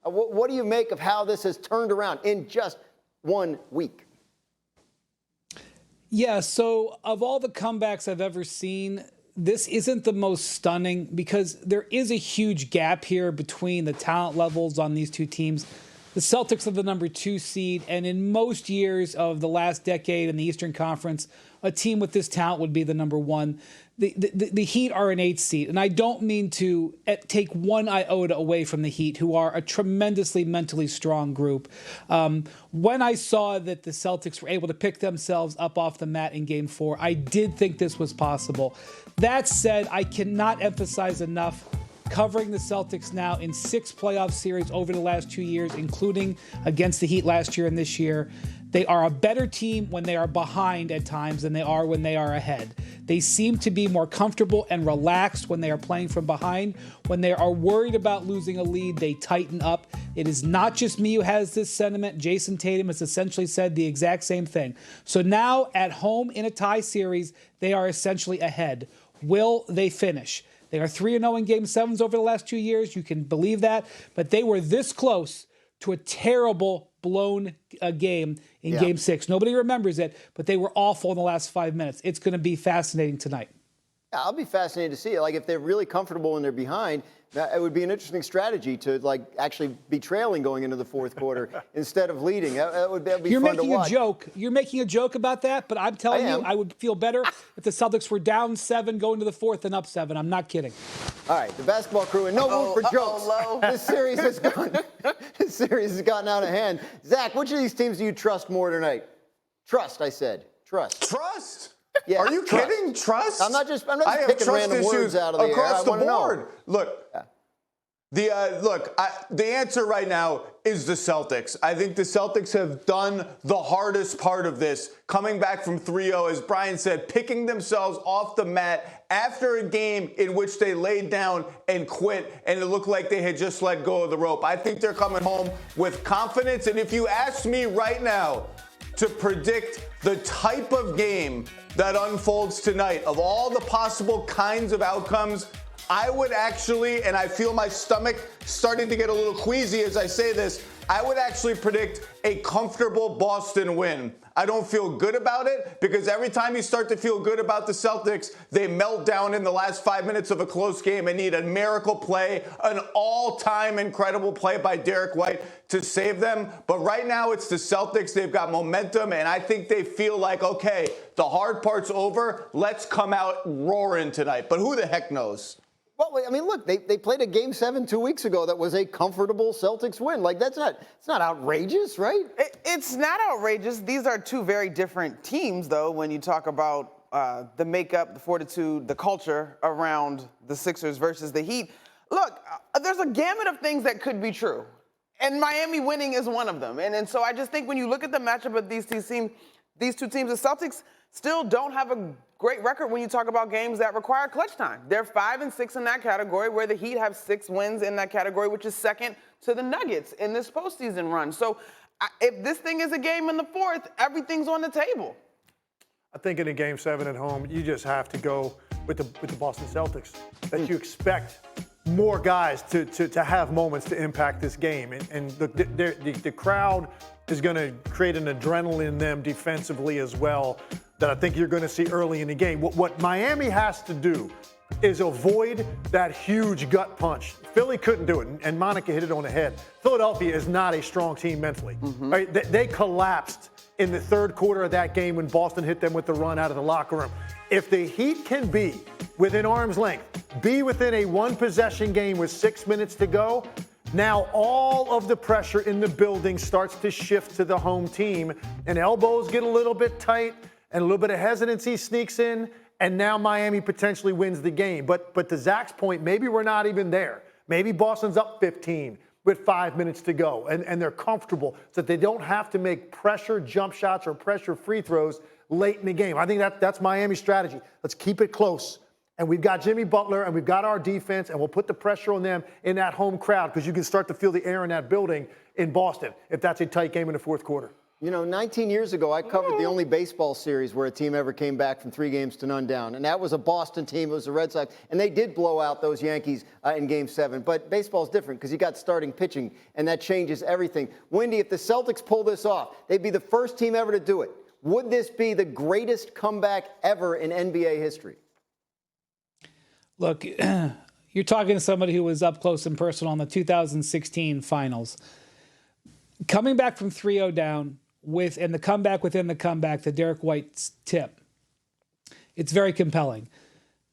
What do you make of how this has turned around in just 1 week? Yeah, so of all the comebacks I've ever seen, this isn't the most stunning because there is a huge gap here between the talent levels on these two teams. The Celtics are the number 2 seed, and in most years of the last decade in the Eastern Conference, a team with this talent would be the number 1. The Heat are an 8th seed, and I don't mean to take one iota away from the Heat, who are a tremendously mentally strong group. When I saw that the Celtics were able to pick themselves up off the mat in Game 4, I did think this was possible. That said, I cannot emphasize enough covering the Celtics now in 6 playoff series over the last 2 years, including against the Heat last year and this year. They are a better team when they are behind at times than they are when they are ahead. They seem to be more comfortable and relaxed when they are playing from behind. When they are worried about losing a lead, they tighten up. It is not just me who has this sentiment. Jayson Tatum has essentially said the exact same thing. So now at home in a tie series, they are essentially ahead. Will they finish? They are 3-0 in Game 7s over the last 2 years. You can believe that. But they were this close to a terrible blown game in Game 6. Nobody remembers it, but they were awful in the last 5 minutes. It's going to be fascinating tonight. Yeah, I'll be fascinated to see it. Like, if they're really comfortable when they're behind, it would be an interesting strategy to, like, actually be trailing going into the fourth quarter instead of leading. That would be fun to watch. You're making a joke about that, but I'm telling you, I would feel better if the Celtics were down 7 going to the fourth than up 7. I'm not kidding. All right, the basketball crew, and no room for jokes. This series has gotten out of hand. Zach, which of these teams do you trust more tonight? Trust, I said. Trust. Trust? Yeah, are you kidding? Trust? I'm not just picking random words out of the air. Across the board. Look, the answer right now is the Celtics. I think the Celtics have done the hardest part of this, coming back from 3-0, as Brian said, picking themselves off the mat after a game in which they laid down and quit, and it looked like they had just let go of the rope. I think they're coming home with confidence, and if you ask me right now to predict the type of game that unfolds tonight, of all the possible kinds of outcomes, I would actually, and I feel my stomach starting to get a little queasy as I say this, I would actually predict a comfortable Boston win. I don't feel good about it because every time you start to feel good about the Celtics, they melt down in the last 5 minutes of a close game and need a miracle play, an all-time incredible play by Derek White to save them. But right now it's the Celtics. They've got momentum, and I think they feel like, okay, the hard part's over. Let's come out roaring tonight. But who the heck knows? Well, I mean, look, they played a Game 7 2 weeks ago that was a comfortable Celtics win. Like, it's not outrageous, right? It's not outrageous. These are two very different teams, though, when you talk about the makeup, the fortitude, the culture around the Sixers versus the Heat. Look, there's a gamut of things that could be true, and Miami winning is one of them. And so I just think when you look at the matchup of these two teams, the Celtics still don't have a great record when you talk about games that require clutch time. They're 5-6 in that category, where the Heat have 6 wins in that category, which is second to the Nuggets in this postseason run. So if this thing is a game in the fourth, everything's on the table. I think in a Game 7 at home, you just have to go with the Boston Celtics. That you expect more guys to have moments to impact this game. And the crowd is going to create an adrenaline in them defensively as well that I think you're going to see early in the game. What Miami has to do is avoid that huge gut punch. Philly couldn't do it, and Monica hit it on the head. Philadelphia is not a strong team mentally. Right? They collapsed in the third quarter of that game when Boston hit them with the run out of the locker room. If the Heat can be within arm's length, be within a one-possession game with 6 minutes to go, now all of the pressure in the building starts to shift to the home team, and elbows get a little bit tight, and a little bit of hesitancy sneaks in, and now Miami potentially wins the game. But to Zach's point, maybe we're not even there. Maybe Boston's up 15 with 5 minutes to go, and they're comfortable so that they don't have to make pressure jump shots or pressure free throws late in the game. I think that's Miami's strategy. Let's keep it close. And we've got Jimmy Butler, and we've got our defense, and we'll put the pressure on them in that home crowd because you can start to feel the air in that building in Boston if that's a tight game in the fourth quarter. You know, 19 years ago, I covered the only baseball series where a team ever came back from 3 games to none down, and that was a Boston team. It was the Red Sox, and they did blow out those Yankees in Game 7. But baseball's different because you got starting pitching, and that changes everything. Wendy, if the Celtics pull this off, they'd be the first team ever to do it. Would this be the greatest comeback ever in NBA history? Look, you're talking to somebody who was up close and personal in the 2016 finals. Coming back from 3-0 down, and the comeback within the comeback, the Derek White's tip. It's very compelling.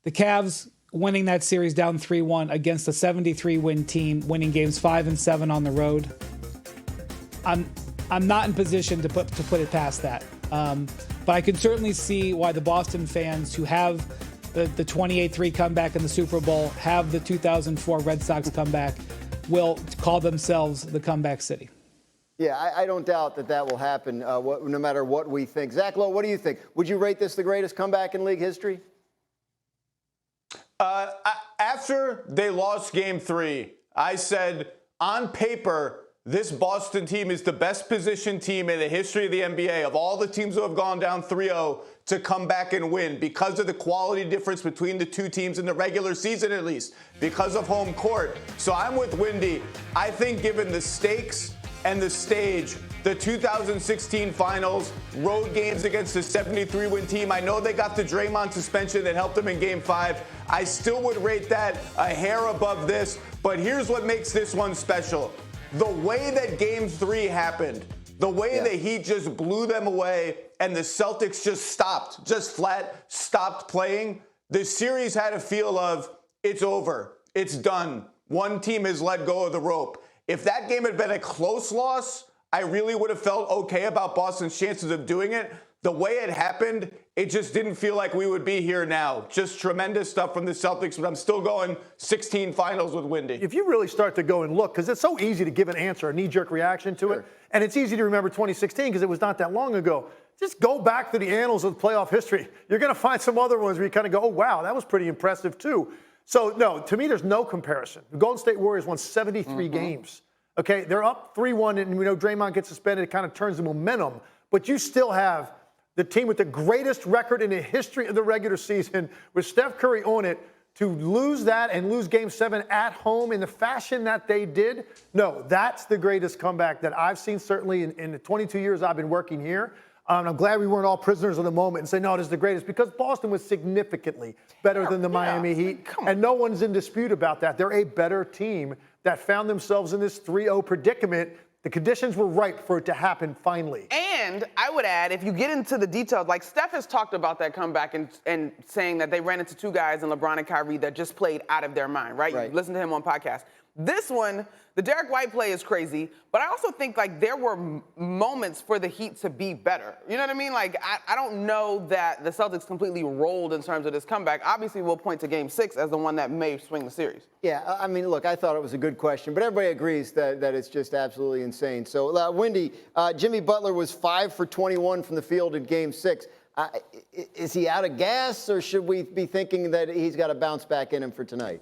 The Cavs winning that series down 3-1 against a 73-win team, winning games 5 and 7 on the road. I'm not in position to put it past that. But I can certainly see why the Boston fans who have the 28-3 comeback in the Super Bowl, have the 2004 Red Sox comeback, will call themselves the comeback city. Yeah, I don't doubt that will happen, no matter what we think. Zach Lowe, what do you think? Would you rate this the greatest comeback in league history? After they lost Game 3, I said, on paper, this Boston team is the best positioned team in the history of the NBA, of all the teams who have gone down 3-0 to come back and win because of the quality difference between the two teams in the regular season, at least, because of home court. So I'm with Windy. I think given the stakes and the stage, the 2016 finals, road games against a 73-win team. I know they got the Draymond suspension that helped them in Game 5. I still would rate that a hair above this, but here's what makes this one special. The way that Game 3 happened, the way the Heat just blew them away and the Celtics just flat stopped playing, the series had a feel of, it's over, it's done. One team has let go of the rope. If that game had been a close loss, I really would have felt okay about Boston's chances of doing it. The way it happened, it just didn't feel like we would be here now. Just tremendous stuff from the Celtics, but I'm still going 16 finals with Windy. If you really start to go and look, because it's so easy to give an answer, a knee-jerk reaction to it, and it's easy to remember 2016 because it was not that long ago. Just go back to the annals of playoff history. You're going to find some other ones where you kind of go, oh, wow, that was pretty impressive too. So, no, to me, there's no comparison. The Golden State Warriors won 73 games. Okay, they're up 3-1, and we know Draymond gets suspended. It kind of turns the momentum. But you still have the team with the greatest record in the history of the regular season with Steph Curry on it to lose that and lose Game 7 at home in the fashion that they did. No, that's the greatest comeback that I've seen, certainly in the 22 years I've been working here. I'm glad we weren't all prisoners of the moment and say, no, this is the greatest, because Boston was significantly better than the Miami Heat. And no one's in dispute about that. They're a better team that found themselves in this 3-0 predicament. The conditions were right for it to happen finally. And I would add, if you get into the details, like Steph has talked about that comeback and saying that they ran into two guys in LeBron and Kyrie that just played out of their mind, right? You listen to him on podcasts. This one, the Derek White play is crazy, but I also think like there were moments for the Heat to be better. You know what I mean? Like I don't know that the Celtics completely rolled in terms of this comeback. Obviously, we'll point to Game 6 as the one that may swing the series. Yeah, I mean, look, I thought it was a good question, but everybody agrees that it's just absolutely insane. So, Windy, Jimmy Butler was 5 for 21 from the field in Game 6. Is he out of gas, or should we be thinking that he's got a bounce back in him for tonight?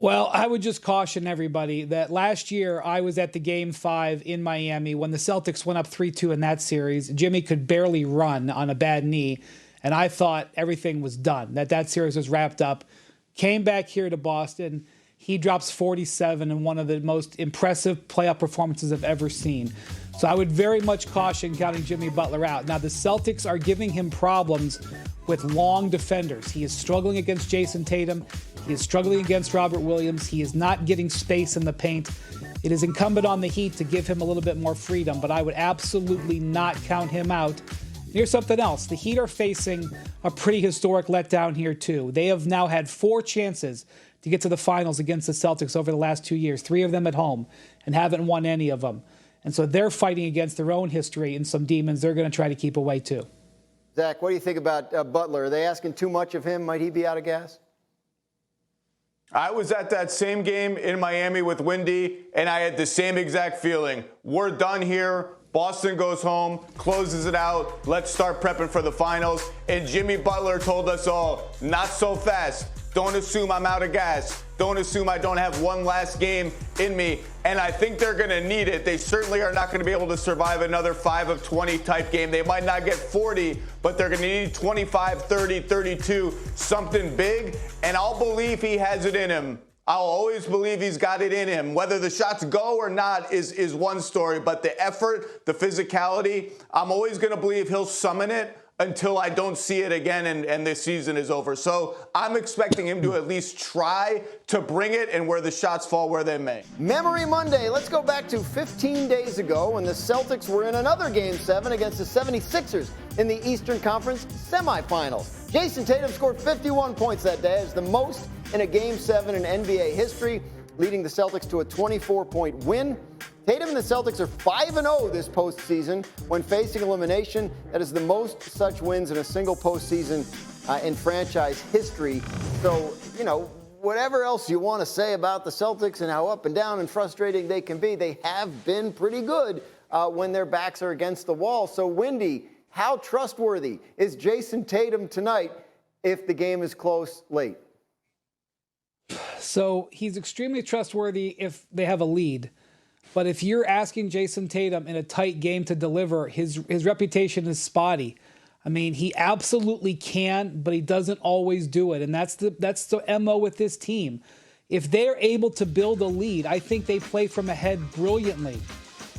Well, I would just caution everybody that last year I was at the Game 5 in Miami when the Celtics went up 3-2 in that series. Jimmy could barely run on a bad knee, and I thought everything was done, that series was wrapped up. Came back here to Boston. He drops 47 in one of the most impressive playoff performances I've ever seen. So I would very much caution counting Jimmy Butler out. Now, the Celtics are giving him problems with long defenders. He is struggling against Jayson Tatum. He is struggling against Robert Williams. He is not getting space in the paint. It is incumbent on the Heat to give him a little bit more freedom, but I would absolutely not count him out. Here's something else. The Heat are facing a pretty historic letdown here, too. They have now had 4 chances to get to the finals against the Celtics over the last 2 years, 3 of them at home, and haven't won any of them. And so they're fighting against their own history and some demons they're going to try to keep away, too. Zach, what do you think about Butler? Are they asking too much of him? Might he be out of gas? I was at that same game in Miami with Windy, and I had the same exact feeling. We're done here. Boston goes home, closes it out. Let's start prepping for the finals. And Jimmy Butler told us all, not so fast. Don't assume I'm out of gas. don't assume I don't have one last game in me. And I think they're going to need it. They certainly are not going to be able to survive another 5 of 20 type game. They might not get 40, but they're going to need 25, 30, 32, something big. And I'll believe he has it in him. I'll always believe he's got it in him. Whether the shots go or not is one story, but the effort, the physicality, I'm always going to believe he'll summon it until I don't see it again and this season is over. So I'm expecting him to at least try to bring it, and where the shots fall where they may. Memory Monday. Let's go back to 15 days ago when the Celtics were in another Game 7 against the 76ers in the Eastern Conference semifinals. Jayson Tatum scored 51 points that day. It's the most in a Game 7 in NBA history, leading the Celtics to a 24-point win. Tatum and the Celtics are 5-0 this postseason when facing elimination. That is the most such wins in a single postseason in franchise history. So, you know, whatever else you want to say about the Celtics and how up and down and frustrating they can be, they have been pretty good when their backs are against the wall. So, Windy, how trustworthy is Jayson Tatum tonight if the game is close late? So he's extremely trustworthy if they have a lead. But if you're asking Jayson Tatum in a tight game to deliver, his reputation is spotty. I mean, he absolutely can, but he doesn't always do it. And that's the MO with this team. If they're able to build a lead, I think they play from ahead brilliantly.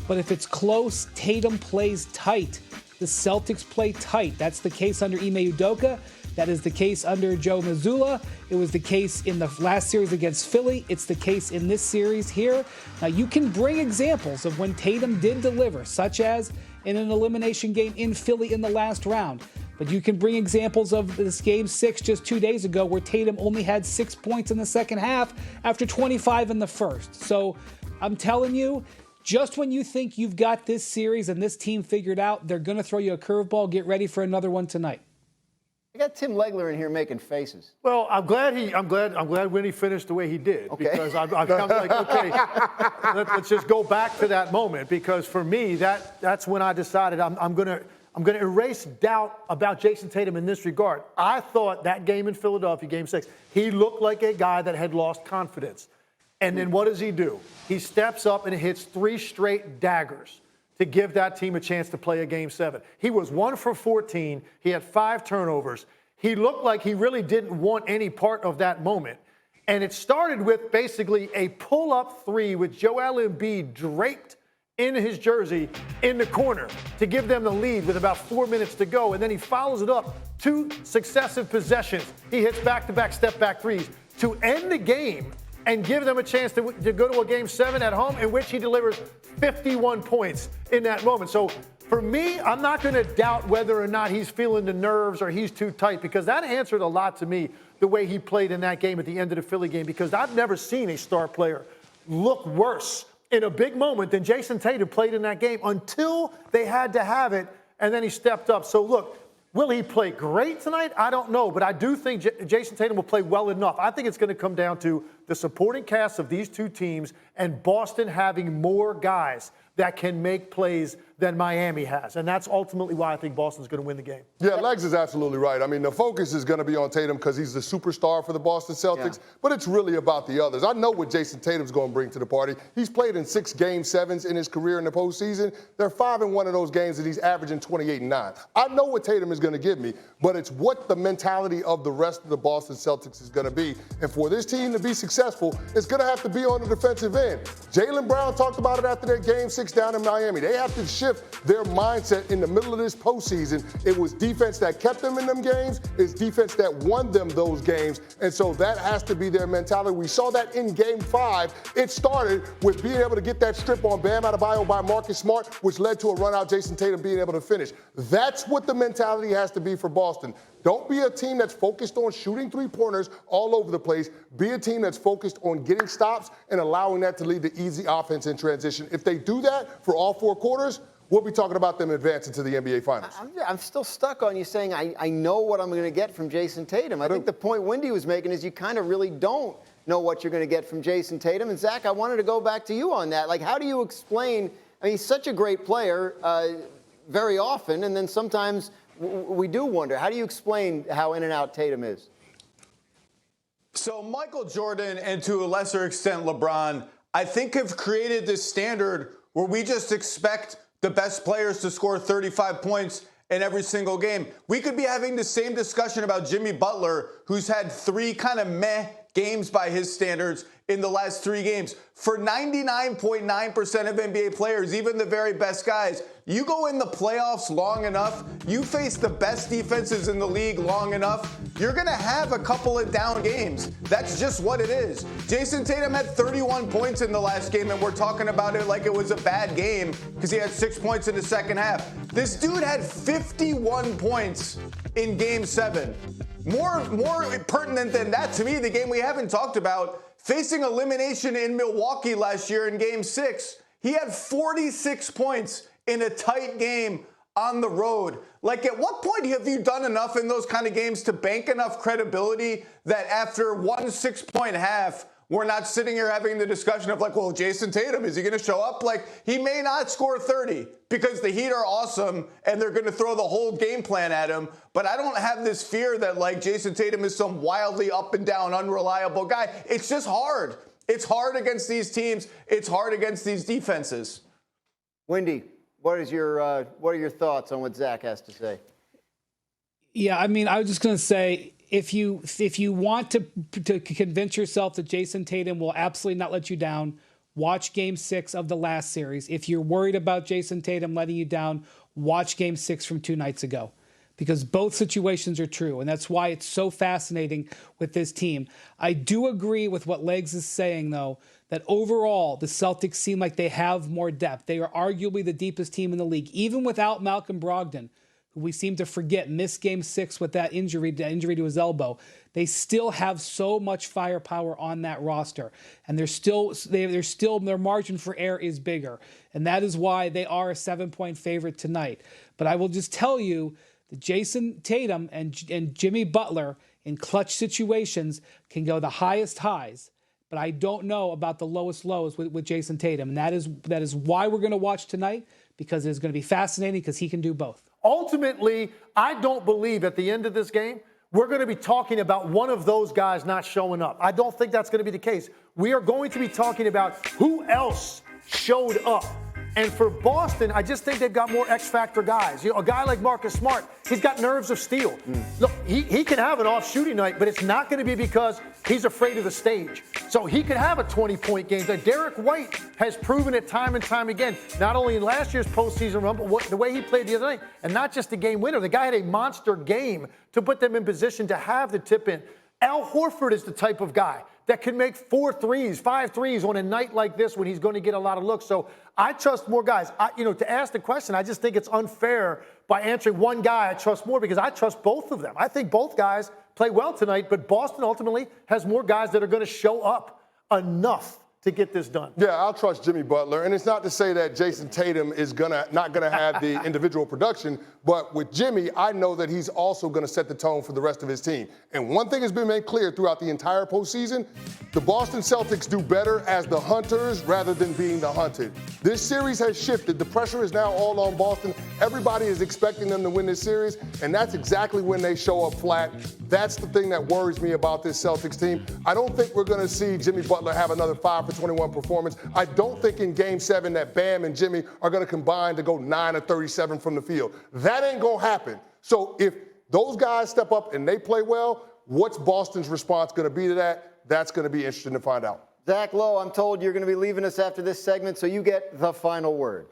But if it's close, Tatum plays tight. The Celtics play tight. That's the case under Ime Udoka. That is the case under Joe Mazzulla. It was the case in the last series against Philly. It's the case in this series here. Now, you can bring examples of when Tatum did deliver, such as in an elimination game in Philly in the last round. But you can bring examples of this Game 6 just 2 days ago where Tatum only had 6 points in the second half after 25 in the first. So I'm telling you, just when you think you've got this series and this team figured out, they're going to throw you a curveball. Get ready for another one tonight. I got Tim Legler in here making faces. Well, I'm glad Winnie finished the way he did, Okay. because I've come like, okay, let's just go back to that moment, because for me that's when I decided I'm gonna erase doubt about Jayson Tatum in this regard. I thought that game in Philadelphia, Game 6, he looked like a guy that had lost confidence, and then what does he do? He steps up and hits 3 straight daggers to give that team a chance to play a Game 7. He was 1 for 14. He had 5 turnovers. He looked like he really didn't want any part of that moment. And it started with basically a pull-up 3 with Joel Embiid draped in his jersey in the corner to give them the lead with about 4 minutes to go. And then he follows it up 2 successive possessions. He hits back-to-back step-back threes to end the game and give them a chance to go to a Game 7 at home, in which he delivers 51 points in that moment. So for me, I'm not going to doubt whether or not he's feeling the nerves or he's too tight, because that answered a lot to me, the way he played in that game at the end of the Philly game, because I've never seen a star player look worse in a big moment than Jayson Tatum played in that game until they had to have it, and then he stepped up. So look, will he play great tonight? I don't know, but I do think Jayson Tatum will play well enough. I think it's going to come down to the supporting cast of these two teams and Boston having more guys that can make plays than Miami has. And that's ultimately why I think Boston's going to win the game. Yeah, Legs is absolutely right. I mean, the focus is going to be on Tatum because he's the superstar for the Boston Celtics, but it's really about the others. I know what Jayson Tatum's going to bring to the party. He's played in 6 Game 7s in his career in the postseason. They're 5 in one of those games that he's averaging 28 and 9. I know what Tatum is going to give me, but it's what the mentality of the rest of the Boston Celtics is going to be. And for this team to be successful, it's going to have to be on the defensive end. Jaylen Brown talked about it after their Game 6 down in Miami. They have to shift their mindset in the middle of this postseason. It was defense that kept them in them games. It's defense that won them those games. And so that has to be their mentality. We saw that in Game 5. It started with being able to get that strip on Bam Adebayo by Marcus Smart, which led to a run out Jayson Tatum being able to finish. That's what the mentality has to be for Boston. Don't be a team that's focused on shooting three-pointers all over the place. Be a team that's focused on getting stops and allowing that to lead to easy offense in transition. If they do that for all 4 quarters, we'll be talking about them advancing to the NBA Finals. I'm still stuck on you saying I know what I'm going to get from Jayson Tatum. I think the point Windy was making is you kind of really don't know what you're going to get from Jayson Tatum. And, Zach, I wanted to go back to you on that. Like, how do you explain – I mean, he's such a great player very often, and then sometimes we do wonder. How do you explain how in and out Tatum is? So Michael Jordan and to a lesser extent LeBron, I think have created this standard where we just expect the best players to score 35 points in every single game. We could be having the same discussion about Jimmy Butler, who's had 3 kind of meh games by his standards in the last 3 games. For 99.9% of NBA players, even the very best guys, you go in the playoffs long enough, you face the best defenses in the league long enough, you're going to have a couple of down games. That's just what it is. Jayson Tatum had 31 points in the last game, and we're talking about it like it was a bad game because he had 6 points in the second half. This dude had 51 points in Game 7. More pertinent than that, to me, the game we haven't talked about, facing elimination in Milwaukee last year in Game 6, he had 46 points in a tight game on the road. Like, at what point have you done enough in those kind of games to bank enough credibility that after 1 6-point half, we're not sitting here having the discussion of like, well, Jayson Tatum, is he going to show up? Like, he may not score 30 because the Heat are awesome and they're going to throw the whole game plan at him. But I don't have this fear that like Jayson Tatum is some wildly up and down, unreliable guy. It's just hard. It's hard against these teams. It's hard against these defenses. Windy, what are your thoughts on what Zach has to say? Yeah, I mean, I was just going to say, if you want to convince yourself that Jayson Tatum will absolutely not let you down, watch Game 6 of the last series. If you're worried about Jayson Tatum letting you down, watch Game 6 from 2 nights ago, because both situations are true, and that's why it's so fascinating with this team. I do agree with what Legs is saying, though, that overall the Celtics seem like they have more depth. They are arguably the deepest team in the league, even without Malcolm Brogdon, who we seem to forget missed Game 6 with that injury to his elbow. They still have so much firepower on that roster, and their margin for error is bigger, and that is why they are a 7-point favorite tonight. But I will just tell you that Jayson Tatum and Jimmy Butler in clutch situations can go the highest highs, but I don't know about the lowest lows with Jayson Tatum, and that is why we're going to watch tonight, because it's going to be fascinating because he can do both. Ultimately, I don't believe at the end of this game, we're going to be talking about one of those guys not showing up. I don't think that's going to be the case. We are going to be talking about who else showed up. And for Boston, I just think they've got more X-factor guys. You know, a guy like Marcus Smart, he's got nerves of steel. Look, he can have an off shooting night, but it's not going to be because he's afraid of the stage. So he could have a 20-point game. Like Derek White has proven it time and time again, not only in last year's postseason run, but the way he played the other night, and not just the game winner. The guy had a monster game to put them in position to have the tip in. Al Horford is the type of guy that can make 4 threes, 5 threes on a night like this when he's going to get a lot of looks. So I trust more guys. To ask the question, I just think it's unfair by answering one guy I trust more, because I trust both of them. I think both guys play well tonight, but Boston ultimately has more guys that are going to show up enough to get this done. Yeah, I'll trust Jimmy Butler. And it's not to say that Jayson Tatum is not going to have the individual production, but with Jimmy, I know that he's also going to set the tone for the rest of his team. And one thing has been made clear throughout the entire postseason, the Boston Celtics do better as the hunters rather than being the hunted. This series has shifted. The pressure is now all on Boston. Everybody is expecting them to win this series, and that's exactly when they show up flat. That's the thing that worries me about this Celtics team. I don't think we're going to see Jimmy Butler have another 5-for-21 performance. I don't think in Game 7 that Bam and Jimmy are going to combine to go 9-of-37 from the field. That ain't going to happen. So if those guys step up and they play well, what's Boston's response going to be to that? That's going to be interesting to find out. Zach Lowe, I'm told you're going to be leaving us after this segment, so you get the final word.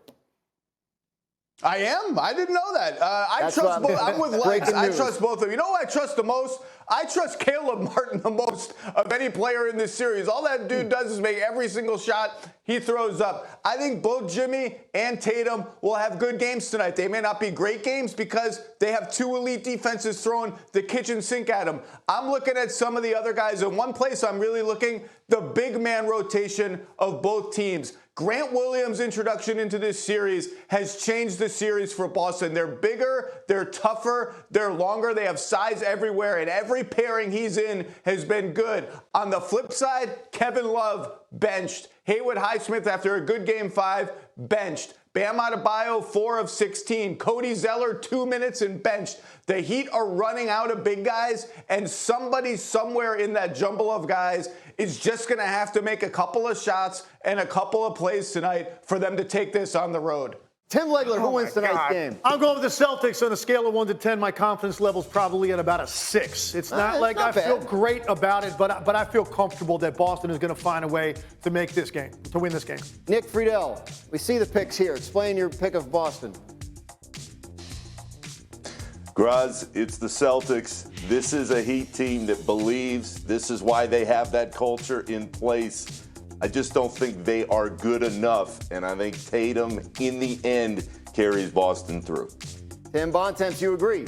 I am. I didn't know that. I trust both. I'm with Legs. I trust both of them. You know who I trust the most? I trust Caleb Martin the most of any player in this series. All that dude does is make every single shot he throws up. I think both Jimmy and Tatum will have good games tonight. They may not be great games because they have 2 elite defenses throwing the kitchen sink at them. I'm looking at some of the other guys. In one place I'm really looking, the big man rotation of both teams. Grant Williams' introduction into this series has changed the series for Boston. They're bigger, they're tougher, they're longer, they have size everywhere, and every pairing he's in has been good. On the flip side, Kevin Love benched. Haywood Highsmith, after a good Game 5, benched. Bam Adebayo, 4 of 16. Cody Zeller, 2 minutes and benched. The Heat are running out of big guys, and somebody somewhere in that jumble of guys is just going to have to make a couple of shots and a couple of plays tonight for them to take this on the road. Tim Legler, who wins tonight's game? I'm going with the Celtics on a scale of 1 to 10. My confidence level's probably at about a 6. It's not like I feel great about it, but I feel comfortable that Boston is going to find a way to make this game, to win this game. Nick Friedel, we see the picks here. Explain your pick of Boston. Graz, it's the Celtics. This is a Heat team that believes. This is why they have that culture in place. I just don't think they are good enough, and I think Tatum, in the end, carries Boston through. Tim Bontemps, you agree?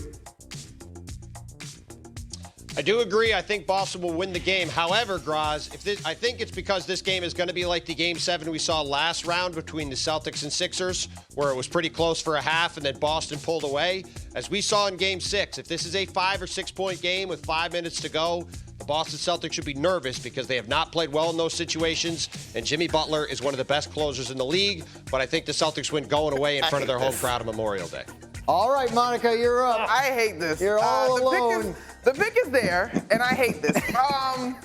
I do agree. I think Boston will win the game. However, Graz, I think it's because this game is going to be like the Game 7 we saw last round between the Celtics and Sixers, where it was pretty close for a half and then Boston pulled away. As we saw in Game 6, if this is a 5 or 6 point game with 5 minutes to go, the Boston Celtics should be nervous because they have not played well in those situations, and Jimmy Butler is one of the best closers in the league, but I think the Celtics win going away in front of their home crowd on Memorial Day. All right, Monica, you're up. I hate this. You're all alone. The pick is there, and I hate this. I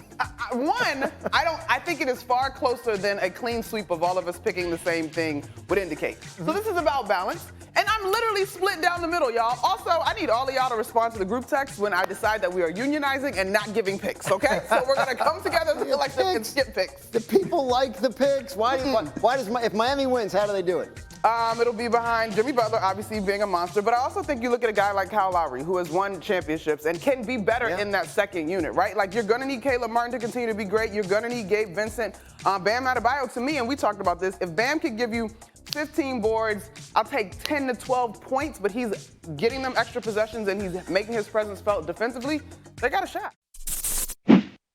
think it is far closer than a clean sweep of all of us picking the same thing would indicate. So this is about balance, and I'm literally split down the middle, y'all. Also, I need all of y'all to respond to the group text when I decide that we are unionizing and not giving picks, okay? So we're gonna come together as a collective and skip picks. The people like the picks. Why does if Miami wins, how do they do it? It'll be behind Jimmy Butler, obviously being a monster, but I also think you look at a guy like Kyle Lowry, who has won championships and can be better in that second unit, right? Like, you're gonna need Caleb Martin to continue to be great. You're gonna need Gabe Vincent. Bam Adebayo, to me, and we talked about this, if Bam could give you 15 boards, I'll take 10 to 12 points, but he's getting them extra possessions and he's making his presence felt defensively, they got a shot.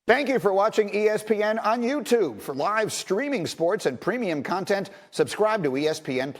Thank you for watching ESPN on YouTube. For live streaming sports and premium content, subscribe to ESPN+.